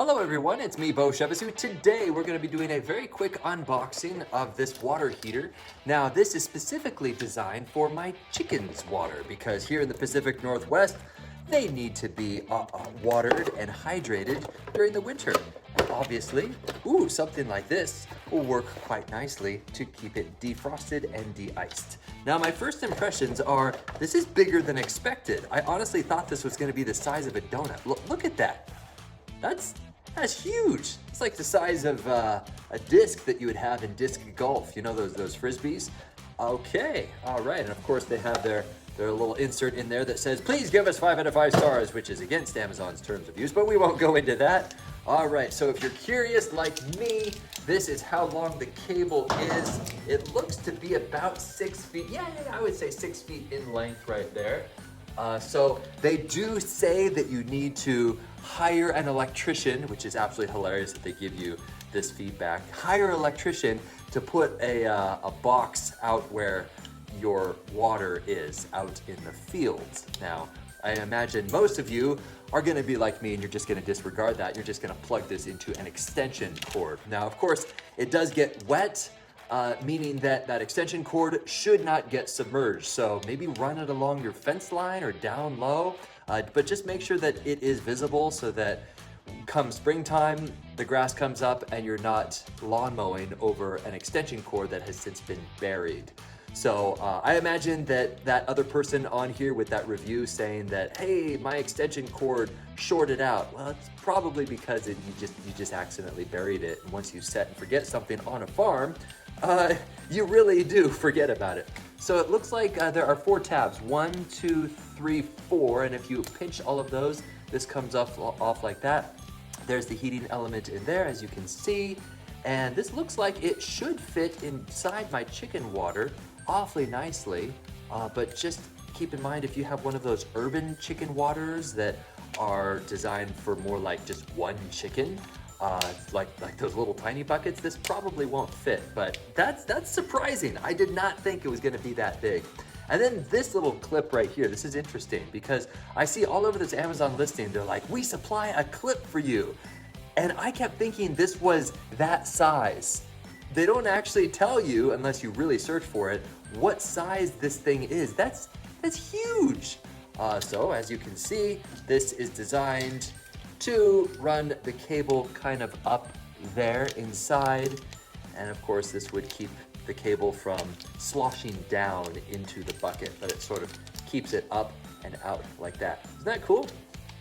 Hello everyone, it's me, Beau. Today we're going to be doing a very quick unboxing of this water heater. Now this is specifically designed for my chickens' water because here in the Pacific Northwest, they need to be watered and hydrated during the winter. And obviously, something like this will work quite nicely to keep it defrosted and de-iced. Now my first impressions are, this is bigger than expected. I honestly thought this was going to be the size of a donut. Look at that. That's huge. It's like the size of a disc that you would have in disc golf. You know those frisbees? Okay, all right. And of course they have their little insert in there that says, please give us 5 out of 5 stars, which is against Amazon's terms of use, but we won't go into that. All right, so if you're curious like me, this is how long the cable is. It looks to be about 6 feet. Yeah, I would say 6 feet in length right there. So they do say that you need to hire an electrician, which is absolutely hilarious that they give you this feedback. Hire an electrician to put a box out where your water is out in the fields. Now, I imagine most of you are gonna be like me and you're just gonna disregard that. You're just gonna plug this into an extension cord. Now, of course, it does get wet, meaning that extension cord should not get submerged. So maybe run it along your fence line or down low, but just make sure that it is visible so that come springtime, the grass comes up and you're not lawn mowing over an extension cord that has since been buried. So I imagine that other person on here with that review saying that, hey, my extension cord shorted out. Well, it's probably because you just accidentally buried it. And once you set and forget something on a farm, you really do forget about it. So it looks like there are 4 tabs, 1, 2, 3, 4. And if you pinch all of those, this comes off like that. There's the heating element in there, as you can see. And this looks like it should fit inside my chicken water awfully nicely, but just keep in mind if you have one of those urban chicken waters that are designed for more like just one chicken, like those little tiny buckets, this probably won't fit, but that's surprising. I did not think it was gonna be that big. And then this little clip right here, this is interesting because I see all over this Amazon listing, they're like, we supply a clip for you. And I kept thinking this was that size. They don't actually tell you, unless you really search for it, what size this thing is. That's huge. So as you can see, this is designed to run the cable kind of up there inside. And of course, this would keep the cable from sloshing down into the bucket, but it sort of keeps it up and out like that. Isn't that cool?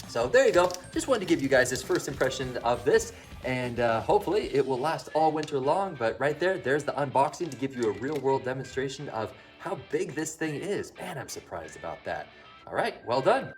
So there you go. Just wanted to give you guys this first impression of this, and hopefully it will last all winter long. But right there's the unboxing to give you a real world demonstration of how big this thing is. Man, I'm surprised about that. All right, well done.